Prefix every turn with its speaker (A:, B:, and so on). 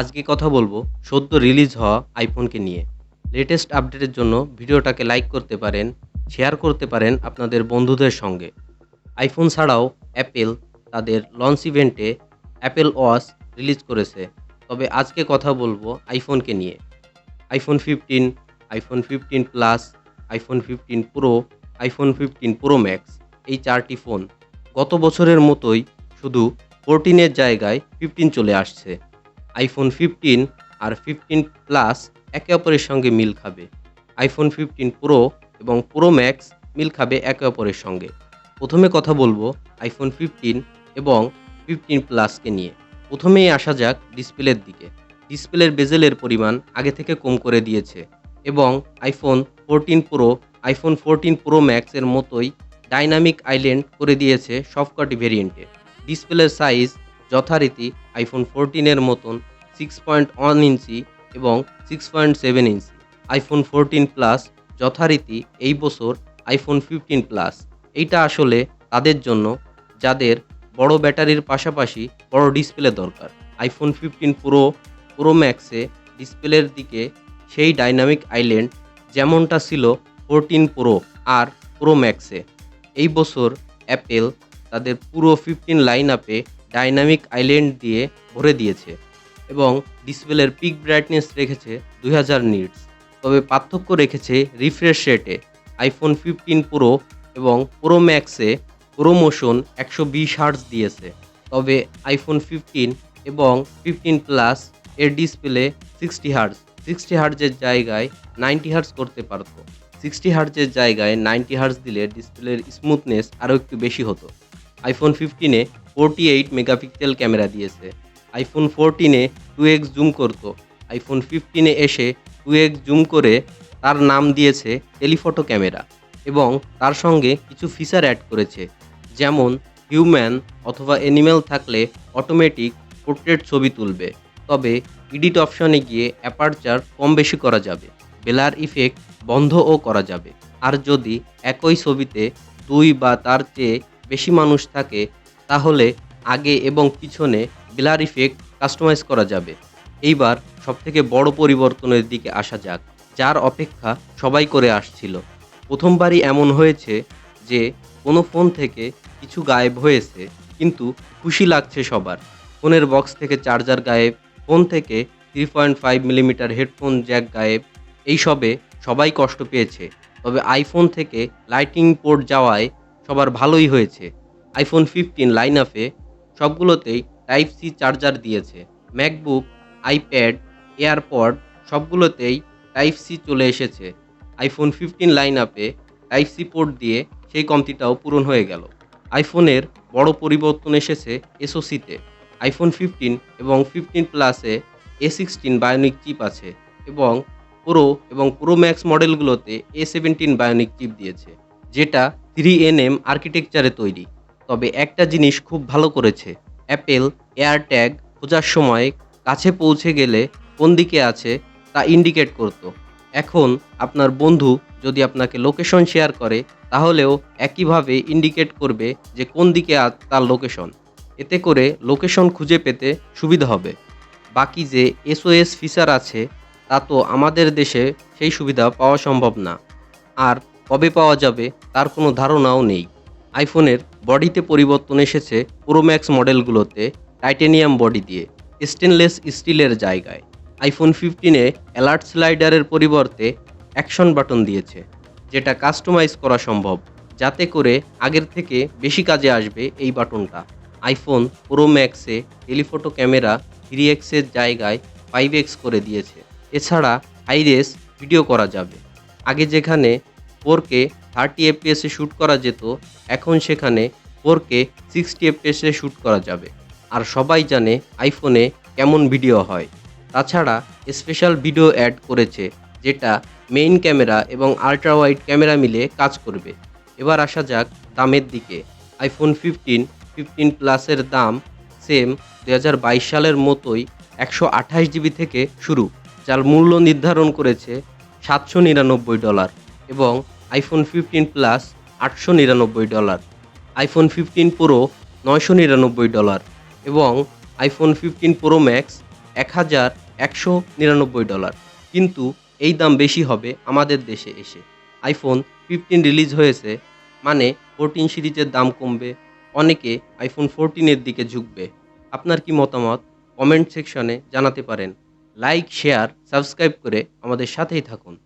A: আজকে কথা বলবো সদ্য রিলিজ হওয়া আইফোনকে নিয়ে। লেটেস্ট আপডেটের জন্য ভিডিওটাকে লাইক করতে পারেন, শেয়ার করতে পারেন আপনাদের বন্ধুদের সঙ্গে। আইফোন ছাড়াও অ্যাপেল তাদের লঞ্চ ইভেন্টে অ্যাপেল ওয়াচ রিলিজ করেছে। তবে আজকে কথা বলবো আইফোনকে নিয়ে। IPhone 15, iPhone 15 plus, iPhone 15 pro, iPhone 15 pro max, এই 4টি ফোন গত বছরের মতোই শুধু 14 এর জায়গায় 15 চলে আসছে। আইফোন 15 আর 15 প্লাস একে অপরের সঙ্গে মিল খাবে। আইফোন 15 প্রো এবং প্রো ম্যাক্স মিল খাবে একে অপরের সঙ্গে। প্রথমে কথা বলবো আইফোন 15 এবং 15 প্লাসকে নিয়ে। প্রথমেই আসা যাক ডিসপ্লের দিকে। ডিসপ্লের বেজেলের পরিমাণ আগে থেকে কম করে দিয়েছে এবং আইফোন 14 প্রো, আইফোন 14 প্রো ম্যাক্সের মতোই ডাইনামিক আইল্যান্ড করে দিয়েছে সবকটি ভেরিয়েন্টে। ডিসপ্লের সাইজ যথারীতি আইফোন 14 এর মতন 6.1 ইঞ্চি এবং 6.7 ইঞ্চি। আইফোন 14 প্লাস যথারীতি এই বছর আইফোন 15 প্লাস। এইটা আসলে তাদের জন্য যাদের বড় ব্যাটারির পাশাপাশি বড় ডিসপ্লে দরকার। আইফোন 15 প্রো, প্রো ম্যাক্সে ডিসপ্লের দিকে সেই ডাইনামিক আইল্যান্ড যেমনটা ছিল 14 প্রো আর প্রো ম্যাক্সে। এই বছর অ্যাপেল তাদের পুরো 15 লাইন আপে ডাইনামিক আইল্যান্ড দিয়ে ভরে দিয়েছে এবং ডিসপ্লের পিক ব্রাইটনেস রেখেছে 2000 নিটস। তবে পার্থক্য রেখেছে রিফ্রেশ রেটে। আইফোন 15 প্রো এবং প্রো ম্যাক্সে প্রোমোশন 120 হার্টজ দিয়েছে, তবে আইফোন 15 এবং 15 প্লাস এর ডিসপ্লে 60 হার্টজ। 60 হার্টজের জায়গায় 90 হার্টজ করতে পারত। 60 হার্টজের জায়গায় 90 হার্টজ দিলে ডিসপ্লের স্মুথনেস আরও একটু বেশি হতো। আইফোন 15-এ 48 মেগাপিক্সেল ক্যামেরা দিয়েছে। আইফোন 14-এ 2x জুম করত। আইফোন 15-এ এসে 2x জুম করে তার নাম দিয়েছে টেলিফটো ক্যামেরা এবং তার সঙ্গে কিছু ফিচার অ্যাড করেছে, যেমন হিউম্যান অথবা অ্যানিম্যাল থাকলে অটোমেটিক পোর্ট্রেট ছবি তুলবে। তবে এডিট অপশনে গিয়ে অ্যাপারচার কম বেশি করা যাবে, ব্লার ইফেক্ট বন্ধও করা যাবে। আর যদি একই ছবিতে 2 বা তার চেয়ে বেশি মানুষ থাকে তাহলে আগে এবং পিছনে ব্লার ইফেক্ট কাস্টমাইজ করা যাবে। এইবার সবথেকে বড় পরিবর্তনের দিকে আসা যাক, যার অপেক্ষা সবাই করে আসছিল। প্রথমবারই এমন হয়েছে যে কোনো ফোন থেকে কিছু গায়েব হয়েছে, কিন্তু খুশি লাগছে সবার। ফোনের বক্স থেকে চার্জার গায়েব, ফোন থেকে 3.5 মিলিমিটার হেডফোন জ্যাক গায়েব। এইসবে সবাই কষ্ট পেয়েছে, তবে আইফোন থেকে লাইটিং পোর্ট যাওয়ায় সবার ভালোই হয়েছে। আইফোন 15 লাইন আপে সবগুলোতেই টাইপ সি চার্জার দিয়েছে। ম্যাকবুক, আইপ্যাড, এয়ারপড সবগুলোতেই টাইপ সি চলে এসেছে। আইফোন 15 লাইন আপে টাইপ সি পোর্ট দিয়ে সেই কমতিটাও পূরণ হয়ে গেল। আইফোনের বড় পরিবর্তন এসেছে এসওসিতে। আইফোন 15 এবং 15 প্লাসে A16 বায়োনিক চিপ আছে এবং প্রো এবং প্রো ম্যাক্স মডেলগুলোতে A17 বায়োনিক চিপ দিয়েছে, যেটা 3nm আর্কিটেকচারে তৈরি। তবে একটা জিনিস খুব ভালো করেছে, অ্যাপেল এয়ার ট্যাগ খোঁজার সময় কাছে পৌঁছে গেলে কোন দিকে আছে তা ইন্ডিকেট করত। এখন আপনার বন্ধু যদি আপনাকে লোকেশন শেয়ার করে তাহলেও একইভাবে ইন্ডিকেট করবে যে কোন দিকে তার লোকেশন। এতে করে লোকেশন খুঁজে পেতে সুবিধা হবে। বাকি যে এসওএস ফিচার আছে তা তো আমাদের দেশে সেই সুবিধা পাওয়া সম্ভব না, আর কবে পাওয়া যাবে তার কোনো ধারণাও নেই। আইফোনের বডিতে পরিবর্তন এসেছে প্রো ম্যাক্স মডেলগুলোতে টাইটেনিয়াম বডি দিয়ে স্টেনলেস স্টিলের জায়গায়। আইফোন 15-এ অ্যালার্ট স্লাইডারের পরিবর্তে অ্যাকশন বাটন দিয়েছে, যেটা কাস্টমাইজ করা সম্ভব, যাতে করে আগের থেকে বেশি কাজে আসবে এই বাটনটা। আইফোন প্রো ম্যাক্সে টেলিফটো ক্যামেরা 3x-এর জায়গায় 5x করে দিয়েছে। এছাড়া হাইরেস ভিডিও করা যাবে। আগে যেখানে 4K 30 fps-এ শ্যুট করা যেত, এখন সেখানে 4K 60 fps-এ শ্যুট করা যাবে। আর সবাই জানে আইফোনে কেমন ভিডিও হয়। তাছাড়া স্পেশাল ভিডিও অ্যাড করেছে, যেটা মেইন ক্যামেরা এবং আল্ট্রা ওয়াইড ক্যামেরা মিলে কাজ করবে। এবার আসা যাক দামের দিকে। আইফোন 15 প্লাসের দাম সেম 2022 সালের মতোই 128 জিবি থেকে শুরু, যার মূল্য নির্ধারণ করেছে $799 এবং আইফোন 15 প্লাস $899, আইফোন 15 প্রো $999 এবং আইফোন 15 প্রো ম্যাক্স $1199। কিন্তু এই দাম বেশি হবে আমাদের দেশে এসে। আইফোন 15 রিলিজ হয়েছে মানে 14 সিরিজের দাম কমবে, অনেকে আইফোন 14 এর দিকে ঝুঁকবে। আপনার কি মতামত? কমেন্ট সেকশনে জানাতে পারেন। লাইক, শেয়ার, সাবস্ক্রাইব করে আমাদের সাথেই থাকুন।